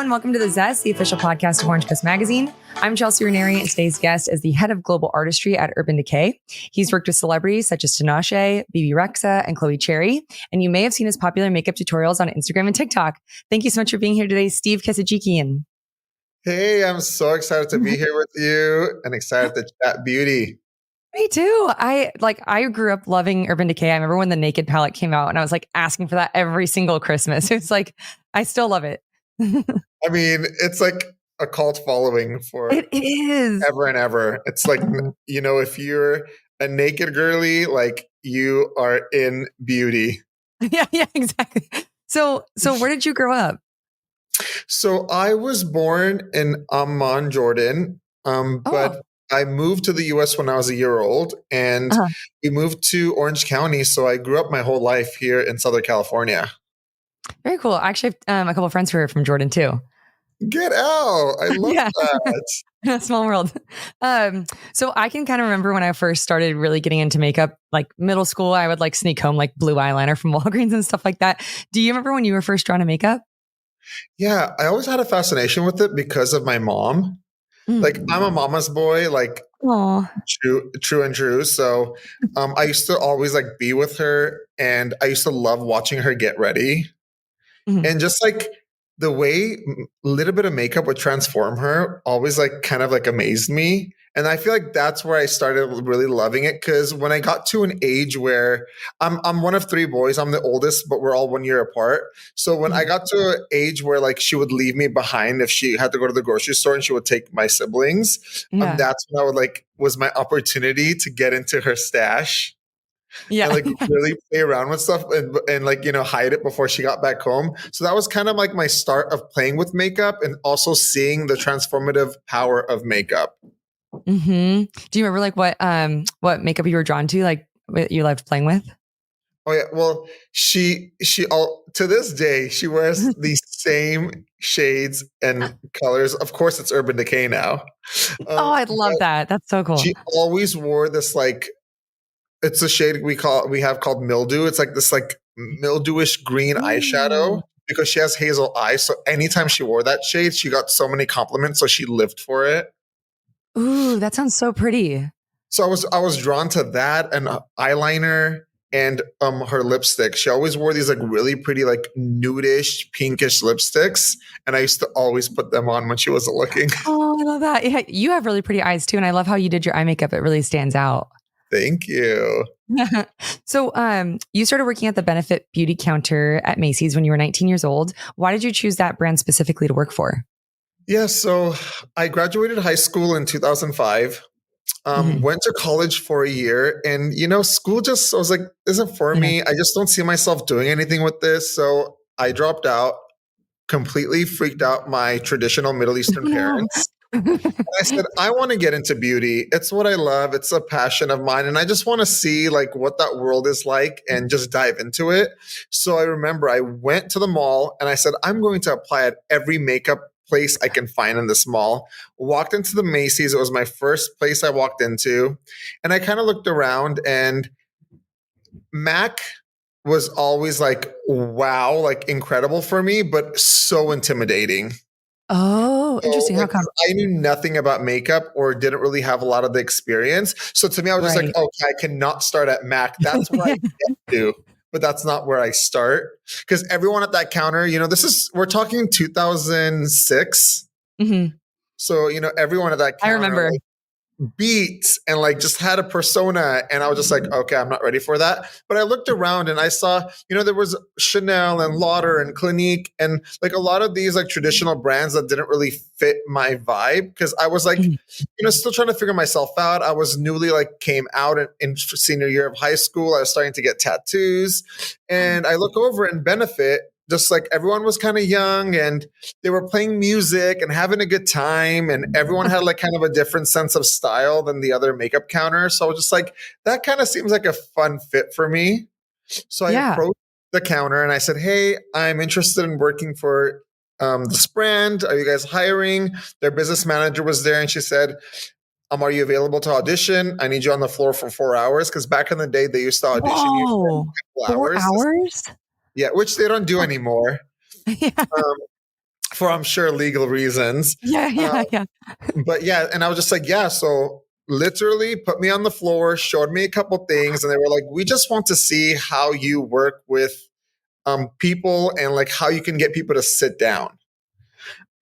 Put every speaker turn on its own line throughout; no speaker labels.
everyone. Welcome to The Zest, the official podcast of Orange Coast Magazine. I'm Chelsea Ranieri, and today's guest is the head of global artistry at Urban Decay. He's worked with celebrities such as Tinashe, Bebe Rexha, and Chloe Cherry, and you may have seen his popular makeup tutorials on Instagram and TikTok. Thank you so much for being here today, Steve Kassajikian.
Hey, I'm so excited to be here with you and excited to chat beauty.
Me too. I grew up loving Urban Decay. I remember when the Naked palette came out and I was like asking for that every single Christmas. It's like, I still love it.
I mean, it's like a cult following for
it is
ever and ever. It's like, you know, if you're a naked girly, like you are in beauty.
Yeah, exactly. So where did you grow up?
So I was born in Amman, Jordan, but I moved to the U.S. when I was a year old, and we moved to Orange County. So I grew up my whole life here in Southern California.
Very cool. I actually have a couple of friends who are from Jordan too.
Get out. I love that.
Small world. So I can kind of remember when I first started really getting into makeup, like middle school, I would like sneak home like blue eyeliner from Walgreens and stuff like that. Do you remember when you were first drawn to makeup?
Yeah, I always had a fascination with it because of my mom. Like I'm a mama's boy, like true and true. So I used to always like be with her, and I used to love watching her get ready. And just like the way a little bit of makeup would transform her always like kind of like amazed me. And I feel like that's where I started really loving it. Cause when I got to an age where I'm one of three boys, I'm the oldest, but we're all 1 year apart. So when I got to an age where like she would leave me behind if she had to go to the grocery store and she would take my siblings, that's when I would like was my opportunity to get into her stash. Yeah. And like really play around with stuff and like, you know, hide it before she got back home. So that was kind of like my start of playing with makeup and also seeing the transformative power of makeup.
Do you remember like what makeup you were drawn to, like what you loved playing with?
Oh yeah. Well, she to this day, she wears the same shades and colors. Of course, it's Urban Decay now.
I love that. That's so cool.
She always wore this like, it's a shade we have called mildew. It's like this like mildewish green eyeshadow because she has hazel eyes. So anytime she wore that shade, she got so many compliments. So she lived for it.
Ooh, that sounds so pretty.
So I was drawn to that and eyeliner and her lipstick. She always wore these like really pretty like nudish pinkish lipsticks, and I used to always put them on when she wasn't looking.
Oh, I love that. Yeah, you have really pretty eyes too, and I love how you did your eye makeup. It really stands out.
Thank you.
So you started working at the Benefit Beauty Counter at Macy's when you were 19 years old. Why did you choose that brand specifically to work for?
Yeah, so I graduated high school in 2005, went to college for a year, and, you know, school just, I was like, isn't for me. I just don't see myself doing anything with this. So I dropped out, completely freaked out my traditional Middle Eastern parents. And I said, I want to get into beauty. It's what I love. It's a passion of mine. And I just want to see like what that world is like and just dive into it. So I remember I went to the mall and I said, I'm going to apply at every makeup place I can find in this mall. Walked into the Macy's. It was my first place I walked into. And I kind of looked around, and MAC was always like, wow, like incredible for me, but so intimidating.
Oh, interesting. How come?
I knew nothing about makeup or didn't really have a lot of the experience. So to me, I was just like, okay, I cannot start at MAC. That's where I get to, but that's not where I start. Because everyone at that counter, you know, we're talking 2006. So, you know, everyone at that counter,
I remember.
Like, beats and like just had a persona, and I was just like, okay, I'm not ready for that. But I looked around and I saw, you know, there was Chanel and Lauder and Clinique and like a lot of these like traditional brands that didn't really fit my vibe, because I was like, you know, still trying to figure myself out. I was newly like came out in senior year of high school. I was starting to get tattoos, and I look over and Benefit, just like everyone was kind of young and they were playing music and having a good time, and everyone had like kind of a different sense of style than the other makeup counter. So I was just like, that kind of seems like a fun fit for me. So I approached the counter and I said, hey, I'm interested in working for this brand. Are you guys hiring? Their business manager was there and she said, are you available to audition? I need you on the floor for 4 hours. Because back in the day, they used to audition you for a couple hours.
4 hours?
Yeah, which they don't do anymore. for I'm sure legal reasons.
Yeah, yeah, yeah.
But yeah, and I was just like, yeah, so literally put me on the floor, showed me a couple things, and they were like, we just want to see how you work with people and like how you can get people to sit down.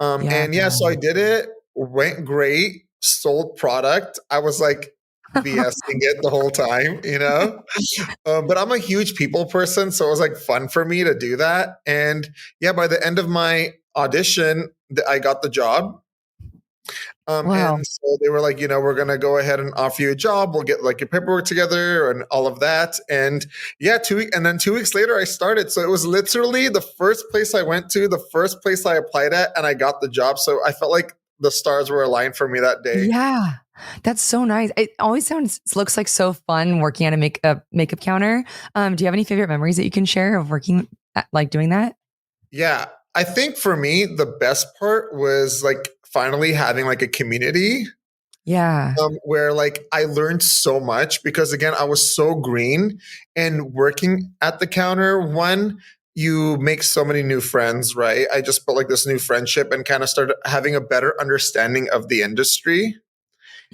Yeah.
And yeah, so I did it, went great, sold product. I was like BSing it the whole time, you know? But I'm a huge people person, so it was like fun for me to do that. And yeah, by the end of my audition, I got the job.
Wow.
And so they were like, you know, we're gonna go ahead and offer you a job. We'll get like your paperwork together and all of that. And yeah, 2 weeks, and then 2 weeks later, I started. So it was literally the first place I went to, the first place I applied at, and I got the job. So I felt like the stars were aligned for me that day.
Yeah. That's so nice. It always looks like so fun working at a makeup counter. Do you have any favorite memories that you can share of working like doing that?
Yeah, I think for me, the best part was like finally having like a community
Yeah.
where like I learned so much because again, I was so green and working at the counter. One, you make so many new friends, right? I just built like this new friendship and kind of started having a better understanding of the industry.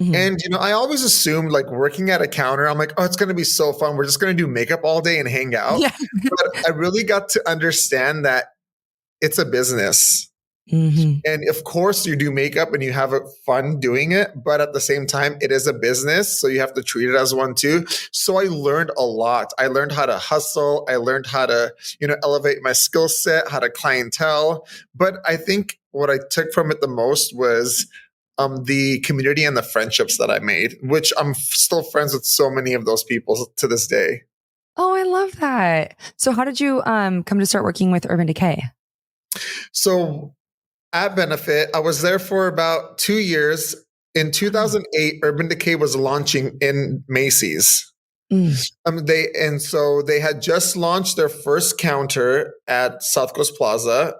Mhm.
And, you know, I always assumed like working at a counter, I'm like, oh, it's going to be so fun. We're just going to do makeup all day and hang out.
Yeah.
But I really got to understand that it's a business.
Mhm.
And of course, you do makeup and you have fun doing it, but at the same time, it is a business. So you have to treat it as one too. So I learned a lot. I learned how to hustle. I learned how to, you know, elevate my skill set, how to clientele. But I think what I took from it the most was the community and the friendships that I made, which I'm still friends with so many of those people to this day.
Oh, I love that. So how did you come to start working with Urban Decay?
So at Benefit, I was there for about 2 years. In 2008, Urban Decay was launching in Macy's.
Mm.
They had just launched their first counter at South Coast Plaza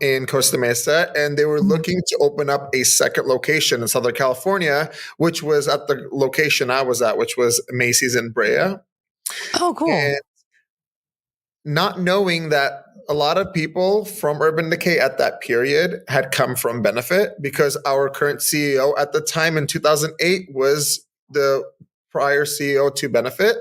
in Costa Mesa, and they were
Mhm.
looking to open up a second location in Southern California, which was at the location I was at, which was Macy's in Brea.
Oh, cool.
And not knowing that a lot of people from Urban Decay at that period had come from Benefit because our current CEO at the time in 2008 was the prior CEO to Benefit.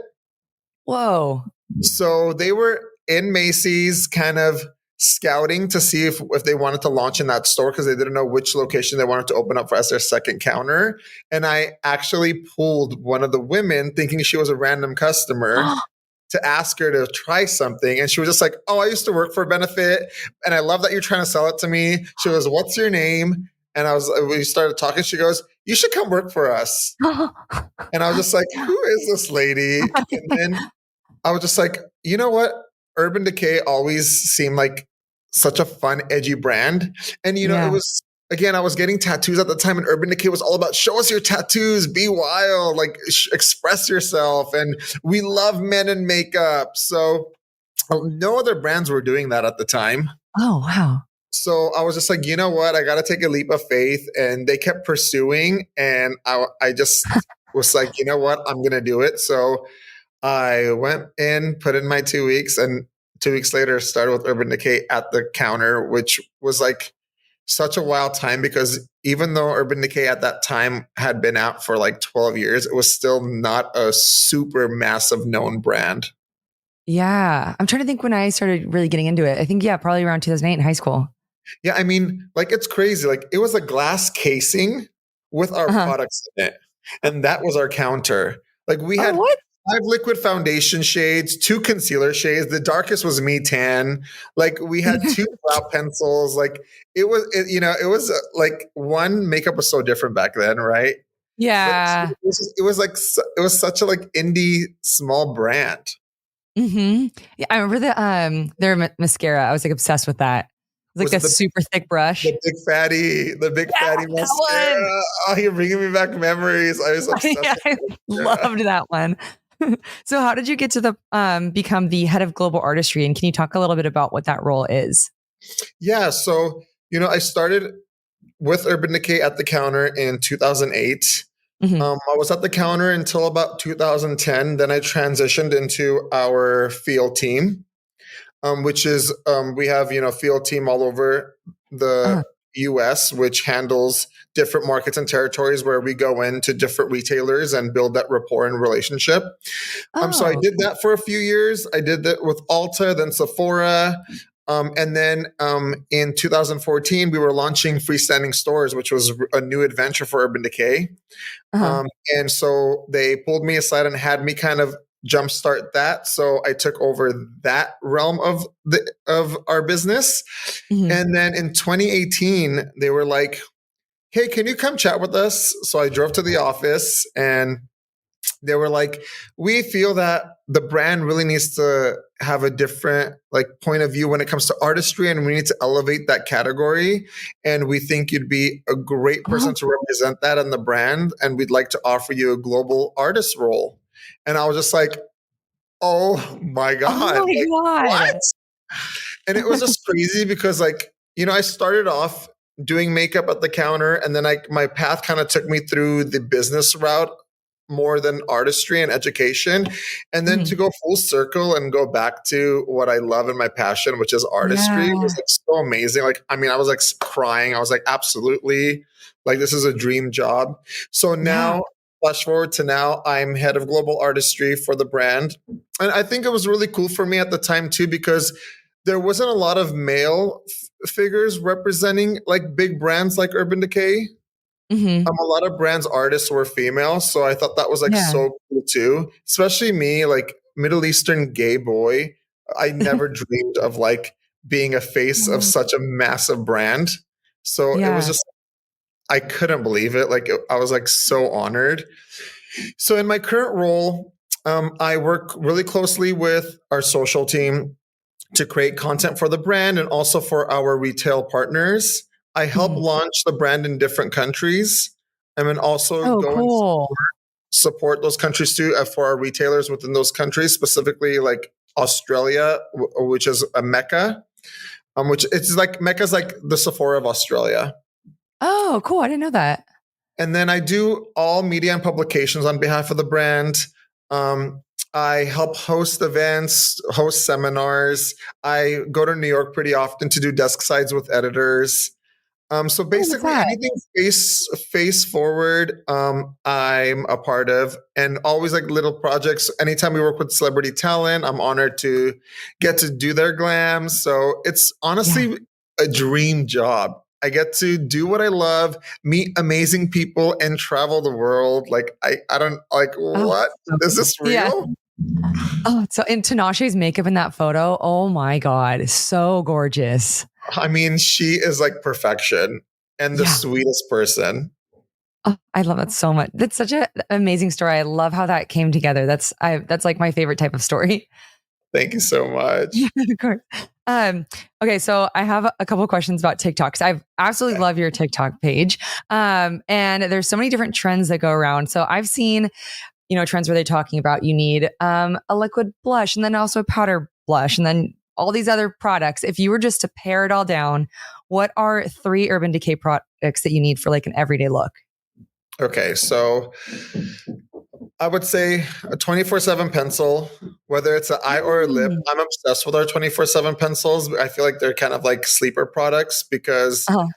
Whoa.
So they were in Macy's kind of scouting to see if they wanted to launch in that store because they didn't know which location they wanted to open up for as their second counter. And I actually pulled one of the women thinking she was a random customer to ask her to try something. And she was just like, oh, I used to work for Benefit and I love that you're trying to sell it to me. She goes, what's your name? And we started talking. She goes, you should come work for us. And I was just like, who is this lady? And then I was just like, you know what? Urban Decay always seemed like such a fun, edgy brand. And, you know, it
Yeah.
was, again, I was getting tattoos at the time, and Urban Decay was all about show us your tattoos, be wild, like express yourself. And we love men in makeup. So no other brands were doing that at the time.
Oh, wow.
So I was just like, you know what? I got to take a leap of faith. And they kept pursuing. And I just was like, you know what? I'm going to do it. So I went in, put in my 2 weeks, and 2 weeks later started with Urban Decay at the counter, which was like such a wild time because even though Urban Decay at that time had been out for like 12 years, it was still not a super massive known brand.
Yeah. I'm trying to think when I started really getting into it. I think, yeah, probably around 2008 in high school.
Yeah, I mean, like it's crazy. Like it was a glass casing with our
Uh-huh.
products in it. And that was our counter. Like we
Oh,
had
what?
5 liquid foundation shades, 2 concealer shades. The darkest was me tan. Like we had 2 brow pencils. Like it was like one makeup was so different back then, right? But
Yeah.
it was like it was such a like indie small brand.
Hmm. Yeah, I remember their mascara. I was like obsessed with that. It was
Was
like
it
a super thick brush.
the big
Yeah,
fatty
that one.
mascara? Oh, you're bringing me back memories. I was obsessed
Yeah, I
with mascara.
loved that one. So how did you get to the become the head of global artistry? And can you talk a little bit about what that role is?
Yeah, so you know, I started with Urban Decay at the counter in 2008.
Hmm.
I was at the counter until about 2010. Then I transitioned into our field team. which is we have field team all over the
Uh,
US, which handles different markets and territories where we go into different retailers and build that rapport and relationship. So I
oh,
did that for a few years. I did that with Ulta, then Sephora. And then in 2014, we were launching freestanding stores, which was a new adventure for Urban Decay.
uh-huh.
And so they pulled me aside and had me kind of jumpstart that. So I took over that realm of our business.
Mhm.
And then in 2018, they were like, "Hey, can you come chat with us?" So I drove to the office and they were like, "We feel that the brand really needs to have a different like point of view when it comes to artistry, and we need to elevate that category. And we think you'd be a great person
Oh,
to represent that in the brand, and we'd like to offer you a global artist role." And I was just like, "Oh my
oh
god, like
my
what?"
God.
And it was just crazy because I started off doing makeup at the counter, and then my path kind of took me through the business route more than artistry and education. And then to
Mhm.
go full circle and go back to what I love and my passion, which is artistry, was
Yeah.
like so amazing. Like, I mean, I was like crying. I was like, absolutely, like this is a dream job. So
Yeah.
now, flash forward to now, I'm head of global artistry for the brand. And I think it was really cool for me at the time too, because there wasn't a lot of male figures representing like big brands like Urban Decay.
Hmm.
A lot of brands artists were female, so I thought that was like
Yeah.
so cool too. Especially me, like Middle Eastern gay boy. I never dreamed of like being a face of
Oh,
such a massive brand. So it was
yeah.
just I couldn't believe it. I was like so honored. So in my current role, I work really closely with our social team to create content for the brand and also for our retail partners. I help
Mhm.
launch the brand in different countries and then also
Oh,
go and
cool.
support those countries too for our retailers within those countries, specifically like Australia, which is a Mecca, which it's like Mecca's like the Sephora of Australia.
Oh, cool. I didn't know that.
And then I do all media and publications on behalf of the brand. Um, I help host events, host seminars. I go to New York pretty often to do desk sides with editors. So
Oh, what's
basically,
that?
anything face forward, I'm a part of, and always like little projects. Anytime we work with celebrity talent, I'm honored to get to do their glam. So it's
Yeah.
honestly a dream job. I get to do what I love, meet amazing people, and travel the world. Like I don't like
Oh,
what
so
is
cool.
this
Yeah.
real?
Oh, so in Tinashe's makeup in that photo, oh my God, so gorgeous.
I mean, she is like perfection and the
Yeah.
sweetest person.
Oh, I love that so much. That's such an amazing story. I love how that came together. That's like my favorite type of story.
Thank you so
Yeah,
much.
of course. Okay, so I have a couple questions about TikTok. 'Cause I absolutely love your TikTok page. And there's so many different trends that go around. So I've seen, trends where they're talking about you need a liquid blush and then also a powder blush and then all these other products. If you were just to pare it all down, what are three Urban Decay products that you need for like an everyday look?
Okay, so I would say a 24/7 pencil, whether it's an eye or a lip.
Mm.
I'm obsessed with our 24/7 pencils. I feel like they're kind of like sleeper products because
Uh-huh.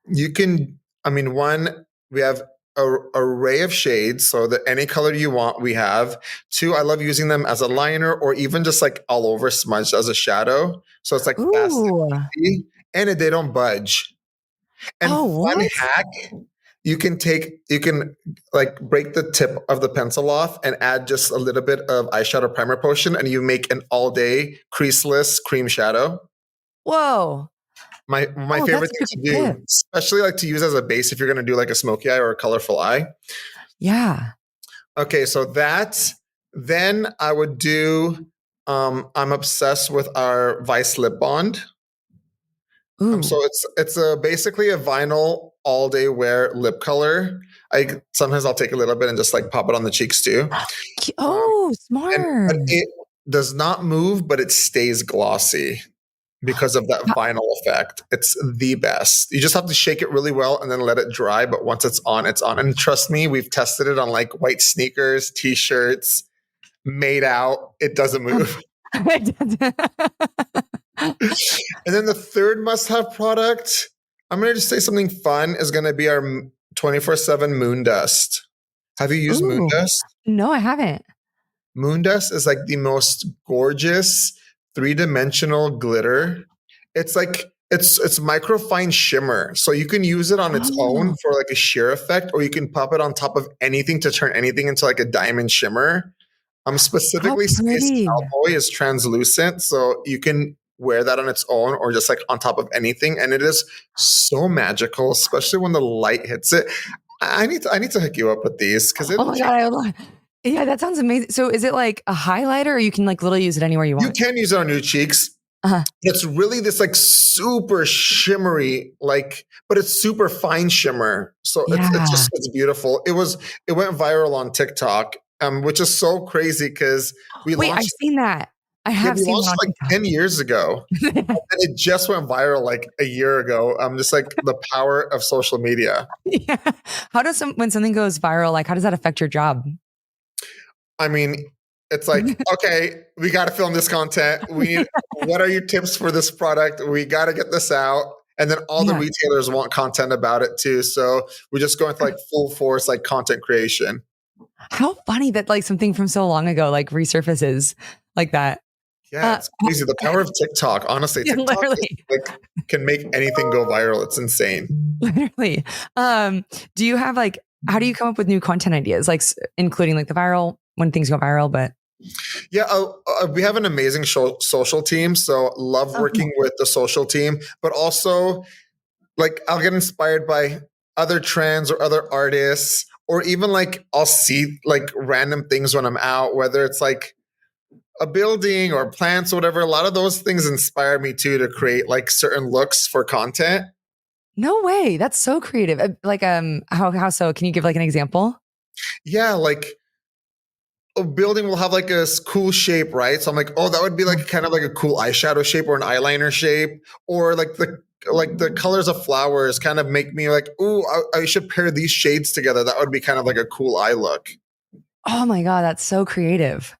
you can, I mean, one, we have a array of shades, so that any color you want, we have. Two, I love using them as a liner or even just like all over smudged as a shadow. So it's like fast
Ooh.
and easy, and they don't budge. And
Oh,
fun
what?
hack, you can like break the tip of the pencil off and add just a little bit of eyeshadow primer potion and you make an all day creaseless cream shadow.
Whoa.
My
Oh,
favorite
that's a
thing
good
to
tip.
do, especially like to use as a base if you're going to do like a smoky eye or a colorful eye.
Yeah.
Okay, so that then I would do I'm obsessed with our Vice lip bond.
Ooh.
So it's a basically a vinyl all day wear lip color. I sometimes I'll take a little bit and just like pop it on the cheeks too. Um,
Oh,
and but
smart.
it does not move, but it stays glossy because of that
Ho-
vinyl effect. It's the best. You just have to shake it really well and then let it dry. But once it's on, it's on. And trust me, we've tested it on like white sneakers, t-shirts, made out. It doesn't move. And then the third must-have product, I'm going to just say something fun, is going to be our 24/7 moon dust. Have you used moon
Ooh,
dust?
no, I haven't.
Moon dust is like the most gorgeous three-dimensional glitter. It's like it's microfine shimmer. So you can use it on its own
Oh,
for like a sheer effect, or you can pop it on top of anything to turn anything into like a diamond shimmer.
how
Specifically Space
pretty.
Cowboy is translucent, so you can wear that on its own or just like on top of anything, and it is so magical, especially when the light hits it. I need to hook you up with these because
Oh
it'll
my
change.
God, I would love. Yeah, that sounds amazing. So is it like a highlighter or you can like literally use it anywhere you
You
want?
can use it on your cheeks.
Uh-huh.
It's really this like super shimmery, like, but it's super fine shimmer. So
Yeah.
it's beautiful. It went viral on TikTok, which is so crazy because we
Wait, I've
launched
seen that. I have
we
seen that
launched
on
like 10 years ago.
TikTok.
And it just went viral like a year ago. Just like the power of social media.
Yeah. How does when something goes viral, like how does that affect your job?
I mean, it's like, okay, we got to film this content. What are your tips for this product? We got to get this out. And then all the
Yeah.
retailers want content about it too. So we're just going to like full force, like content creation.
How funny that like something from so long ago like resurfaces like that.
Yeah,
Uh,
it's crazy. The power of TikTok. Honestly,
yeah,
TikTok is
literally,
like can make anything go viral. It's insane.
literally. Do you have like how do you come up with new content ideas, like including like the viral when things go viral? But
Yeah, we have an amazing social team. So love
oh, cool.
working with the social team, but also like I'll get inspired by other trends or other artists, or even like I'll see like random things when I'm out, whether it's like a building or plants or whatever. A lot of those things inspire me too to create like certain looks for content.
No way, that's so creative. Like how so? Can you give like an example?
Yeah, like a building will have like a cool shape, right? So I'm like, oh, that would be like kind of like a cool eyeshadow shape or an eyeliner shape, or like the colors of flowers kind of make me like, oh, I should pair these shades together. That would be kind of like a cool eye look.
Oh my God, that's so creative.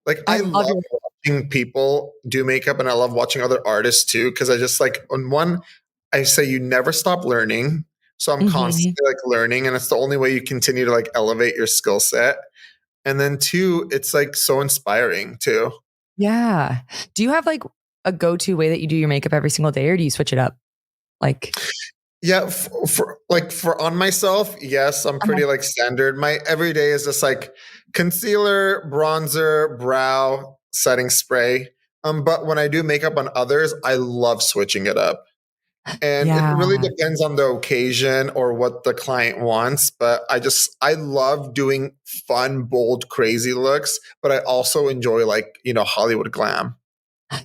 Like
I
I
love
love
your
watching people do makeup, and I love watching other artists too because I just like on one, I say you never stop learning. So I'm
Mhm.
constantly like learning, and it's the only way you continue to like elevate your skill set. And then two, it's like so inspiring too.
Yeah. Do you have like a go-to way that you do your makeup every single day or do you switch it up? Like,
Yeah, for on myself, yes, I'm
uh-huh.
pretty like standard. My everyday is just like concealer, bronzer, brow, setting spray. But when I do makeup on others, I love switching it up. And it
Yeah.
really depends on the occasion or what the client wants. But I love doing fun, bold, crazy looks, but I also enjoy like, Hollywood glam.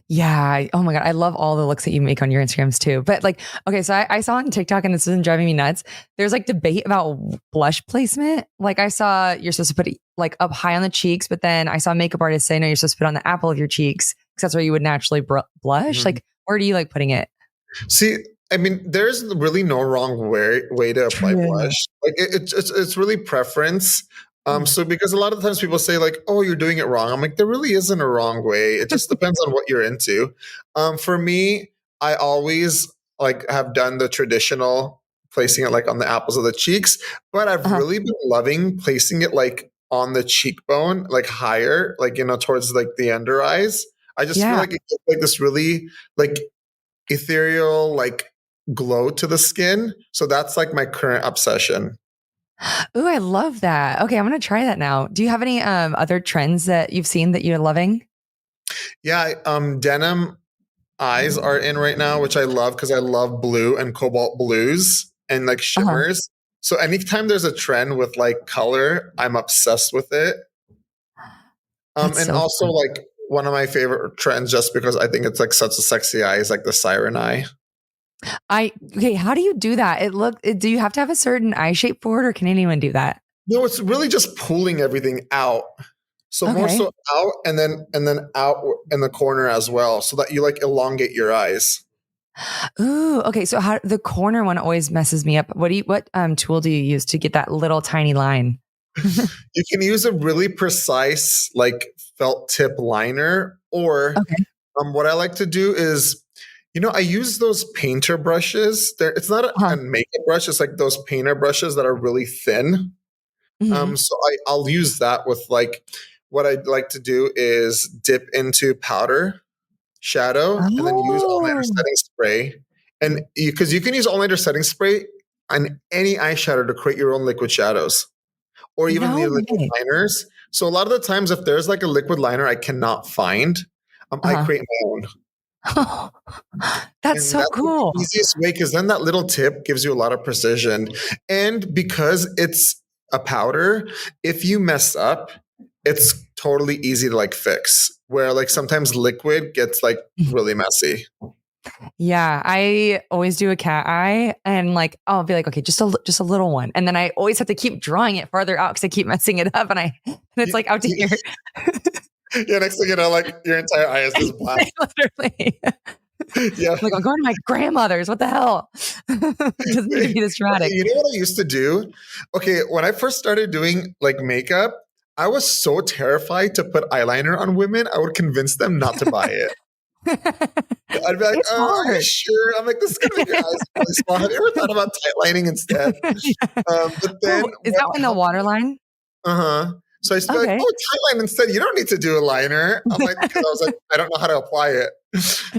Yeah. Oh my God. I love all the looks that you make on your Instagrams too. But like, okay, so I saw on TikTok and this isn't driving me nuts. There's like debate about blush placement. Like I saw you're supposed to put it like up high on the cheeks, but then I saw makeup artists say, no, you're supposed to put it on the apple of your cheeks because that's where you would naturally blush.
Mhm.
Like, where do you like putting it?
See, I mean, there's really no wrong way to apply
True.
blush. Like it's really preference. So because a lot of times people say like, "Oh, you're doing it wrong," I'm like, there really isn't a wrong way. It just depends on what you're into. For me, I always like have done the traditional placing it like on the apples of the cheeks, but I've
Uh-huh.
really been loving placing it like on the cheekbone, like higher, like towards like the under eyes. I just feel
Yeah.
like it gives like this really like ethereal like glow to the skin. So that's like my current obsession.
Ooh, I love that. Okay, I'm gonna try that now. Do you have any other trends that you've seen that you're loving?
Yeah, denim eyes are in right now, which I love because I love blue and cobalt blues and like
Uh-huh.
shimmers. So anytime there's a trend with like color, I'm obsessed with it.
That's
And
so
also
fun.
like one of my favorite trends, just because I think it's like such a sexy eye, is like the siren eye.
I okay, how do you do that? Do you have to have a certain eye shape for it or can anyone do that?
No, it's really just pulling everything out. So more
Okay.
so out and then out in the corner as well, so that you like elongate your eyes.
Ooh, okay. So how the corner one always messes me up. What tool do you use to get that little tiny line?
You can use a really precise like felt tip liner, or
Okay.
What I like to do is, I use those painter brushes. It's not a
Uh-huh.
makeup brush. It's like those painter brushes that are really thin.
Mhm.
So I'll use that with like, what I'd like to do is dip into powder, shadow, and then use all-nighter
Oh,
setting spray. And because you can use all-nighter setting spray on any eyeshadow to create your own liquid shadows, or even the
no
liquid
way.
liners. So a lot of the times, if there's like a liquid liner I cannot find, I
Uh-huh.
create my own.
That's
And
so
that's like the
cool.
easiest way, because then that little tip gives you a lot of precision. And because it's a powder, if you mess up, it's totally easy to like fix. Where like sometimes liquid gets like really messy.
Yeah, I always do a cat eye and like I'll be like, okay, just a little one. And then I always have to keep drawing it farther out because I keep messing it up and it's
Y-
like out to
y-
here.
Yeah, next thing you know, like your entire eye is just black.
Literally.
Yeah.
Like I'm going to my grandmother's. What the hell? It doesn't need to be this
Okay,
dramatic.
you know what I used to do? Okay, when I first started doing like makeup, I was so terrified to put eyeliner on women. I would convince them not to buy it. I'd be like,
It's
"Are you
hard.
sure?" I'm like, "This is gonna make your eyes really small. Have you ever thought about tight lining instead?"
Yeah.
But then
Oh, is
what
that when the
helped?
waterline?
Uh-huh. So I used to be like,
Okay.
"Oh, tight line instead. You don't need to do a liner." I'm like, because I was like, I don't know how to apply it.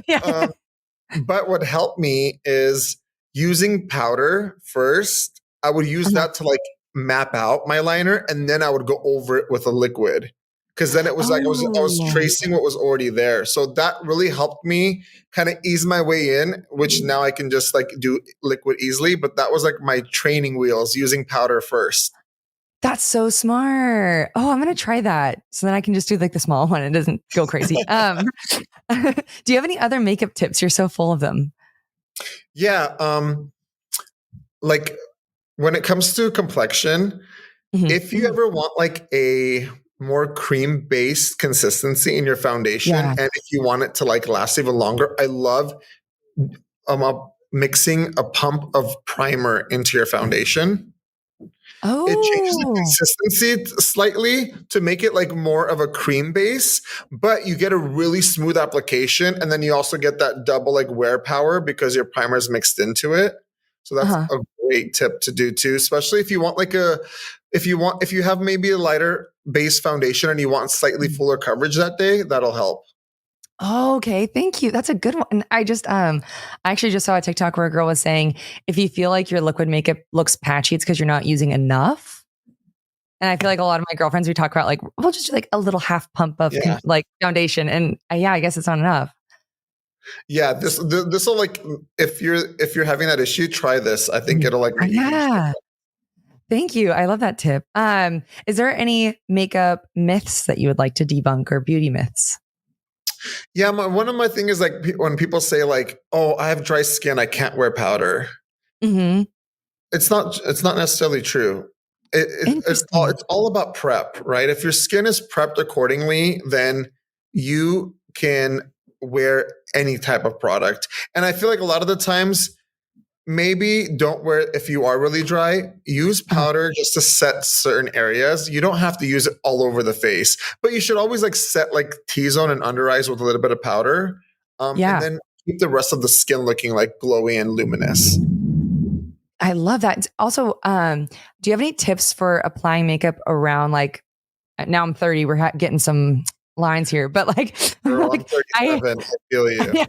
Yeah.
Um, but what helped me is using powder first. I would use
Uh-huh.
that to like map out my liner, and then I would go over it with a liquid. Because then it was like I was
Oh,
tracing what was already there. So that really helped me kind of ease my way in, which now I can just like do liquid easily. But that was like my training wheels, using powder first.
that's so smart. Oh, I'm gonna try that. So then I can just do like the small one. It doesn't go crazy. Do you have any other makeup tips? You're so full of them.
Yeah. Like when it comes to complexion,
Mhm.
if you ever want like a more cream based consistency in your foundation,
Yeah.
and if you want it to like last even longer, I love uh, mixing a pump of primer into your foundation. It changes the
Oh,
consistency slightly to make it like more of a cream base, but you get a really smooth application. And then you also get that double like wear power because your primer is mixed into it. So that's
uh-huh.
a great tip to do too, especially if you want like if you have maybe a lighter base foundation and you want slightly
Mhm.
fuller coverage that day, that'll help.
Oh, okay. Thank you. That's a good one. And I actually just saw a TikTok where a girl was saying if you feel like your liquid makeup looks patchy, it's because you're not using enough. And I feel like a lot of my girlfriends, we talk about like, we'll just do like a little half pump of
Yeah.
like foundation. And yeah, I guess it's not enough.
Yeah, this will like if you're having that issue, try this. I think
Mhm.
it'll like make a huge
Yeah.
difference.
Thank you. I love that tip. Is there any makeup myths that you would like to debunk or beauty myths?
Yeah, one of my thing is like when people say like, "Oh, I have dry skin, I can't wear powder."
Hmm.
It's not necessarily true.
Interesting.
It's all about prep, right? If your skin is prepped accordingly, then you can wear any type of product. And I feel like a lot of the times, maybe don't wear it if you are really dry. Use
Uh-huh.
powder just to set certain areas. You don't have to use it all over the face, but you should always like set like T-zone and under eyes with a little bit of powder, and
Yeah.
then keep the rest of the skin looking like glowy and luminous.
I love that. Also, do you have any tips for applying makeup around like now I'm 30, we're getting some lines here, but like,
Girl, I'm
like I,
37. I feel you.
yeah,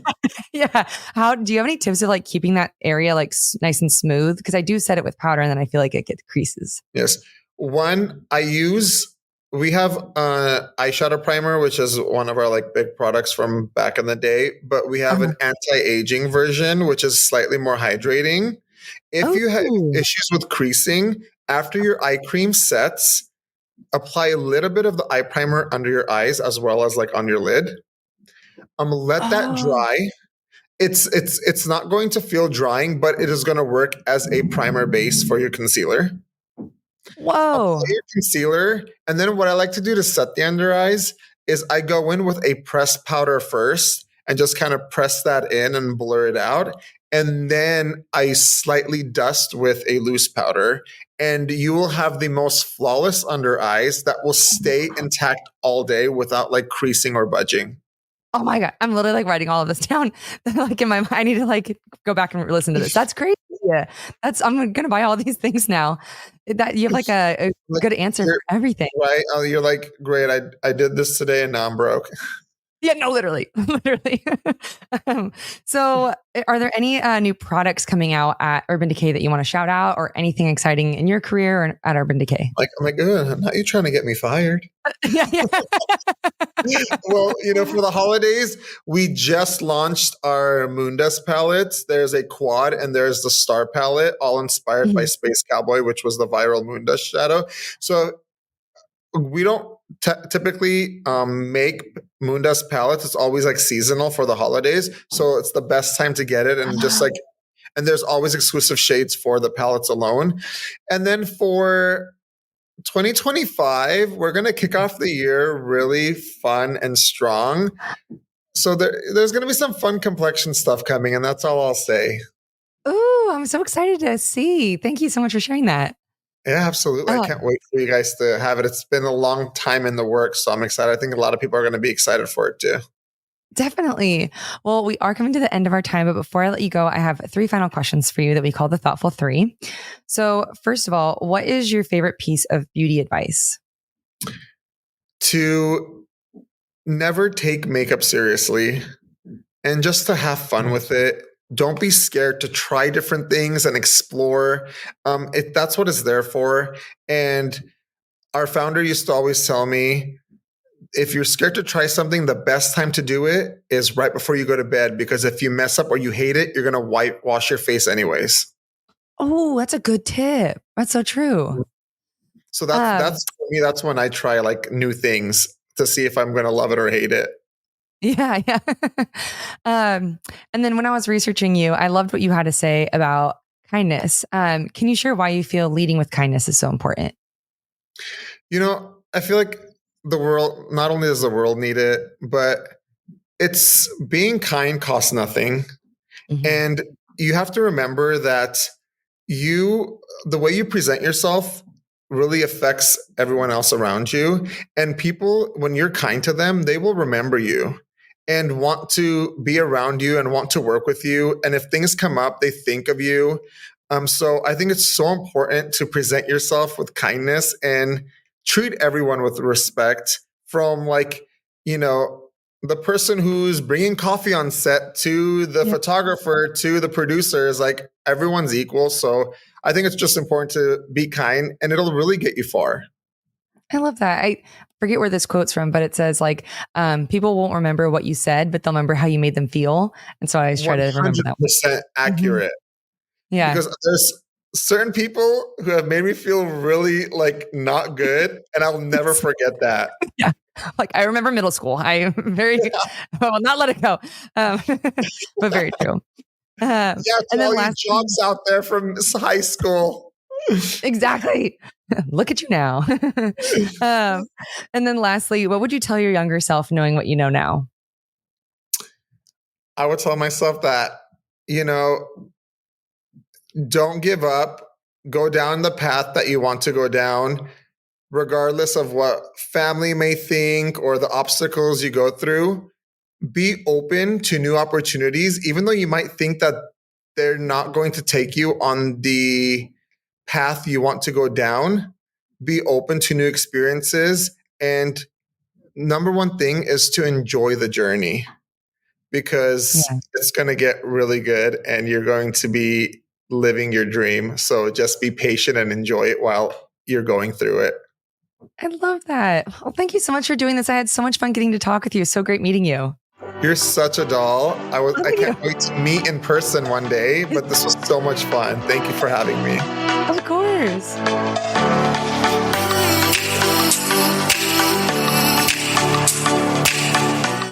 yeah. How do you have any tips of like keeping that area like nice and smooth? Because I do set it with powder and then I feel like it gets creases.
Yes. One, we have eyeshadow primer, which is one of our like big products from back in the day, but we have
Uh-huh.
an anti-aging version, which is slightly more hydrating. If you have
Oh,
issues with creasing, after your eye cream sets, apply a little bit of the eye primer under your eyes as well as like on your lid. Let that
oh,
dry. It's not going to feel drying, but it is going to work as a primer base for your concealer. Apply
whoa.
your concealer, and then what I like to do to set the under eyes is I go in with a pressed powder first and just kind of press that in and blur it out. And then I slightly dust with a loose powder, and you will have the most flawless under eyes that will stay intact all day without like creasing or budging.
Oh my God. I'm literally like writing all of this down. Like in my mind, I need to like go back and listen to this. That's crazy. Yeah. I'm going to buy all these things now. That you have like a
Like,
good answer for everything.
right? You're like, great. I did this today and now I'm broke.
Yeah, no, literally, literally. So are there any new products coming out at Urban Decay that you want to shout out or anything exciting in your career or at Urban Decay?
Like, I'm like, not you trying to get me fired.
Yeah, yeah.
Well, for the holidays, we just launched our Moondust palettes. There's a quad and there's the star palette, all inspired by Space Cowboy, which was the viral Moondust shadow. So we don't typically make Moondust palettes. It's always like seasonal for the holidays. So it's the best time to get it. And and there's always exclusive shades for the palettes alone. And then for 2025, we're going to kick off the year really fun and strong. So there's going to be some fun complexion stuff coming, and that's all I'll say.
Ooh, I'm so excited to see. Thank you so much for sharing that.
Yeah, absolutely. I can't wait for you guys to have it. It's been a long time in the works, so I'm excited. I think a lot of people are going to be excited for it too.
Definitely. Well, we are coming to the end of our time, but before I let you go, I have 3 final questions for you that we call the Thoughtful 3. So first of all, what is your favorite piece of beauty advice?
To never take makeup seriously and just to have fun with it. Don't be scared to try different things and explore. That's what it's there for. And our founder used to always tell me, if you're scared to try something, the best time to do it is right before you go to bed, because if you mess up or you hate it, you're going to wash your face anyways.
Oh, that's a good tip. That's so true.
So that's for me. That's when I try like new things to see if I'm going to love it or hate it.
Yeah, yeah. And then when I was researching you, I loved what you had to say about kindness. Can you share why you feel leading with kindness is so important?
I feel like the world, not only does the world need it, but it's being kind costs nothing. Mm-hmm. And you have to remember that the way you present yourself really affects everyone else around you. And people, when you're kind to them, they will remember you and want to be around you and want to work with you. And if things come up, they think of you. So I think it's so important to present yourself with kindness and treat everyone with respect, from the person who's bringing coffee on set to the photographer to the producers. Like, everyone's equal. So I think it's just important to be kind, and it'll really get you far.
I love that. I forget where this quote's from, but it says people won't remember what you said, but they'll remember how you made them feel. And so I always try to remember that.
100% accurate.
Mm-hmm. Yeah.
Because there's certain people who have made me feel really not good, and I'll never forget that.
Yeah. Like, I remember middle school. I very, well, not let it go. But very true.
Yeah, and then all you jobs out there from high school.
Exactly. Look at you now. And then lastly, what would you tell your younger self knowing what you know now?
I would tell myself that, don't give up. Go down the path that you want to go down, regardless of what family may think or the obstacles you go through. Be open to new opportunities, even though you might think that they're not going to take you on the path you want to go down. Be open to new experiences. And number one thing is to enjoy the journey, because it's going to get really good and you're going to be living your dream. So just be patient and enjoy it while you're going through it.
I love that. Well, thank you so much for doing this. I had so much fun getting to talk with you. So great meeting you.
You're such a doll. I can't wait to meet in person one day, but this was so much fun. Thank you for having me.
Of course.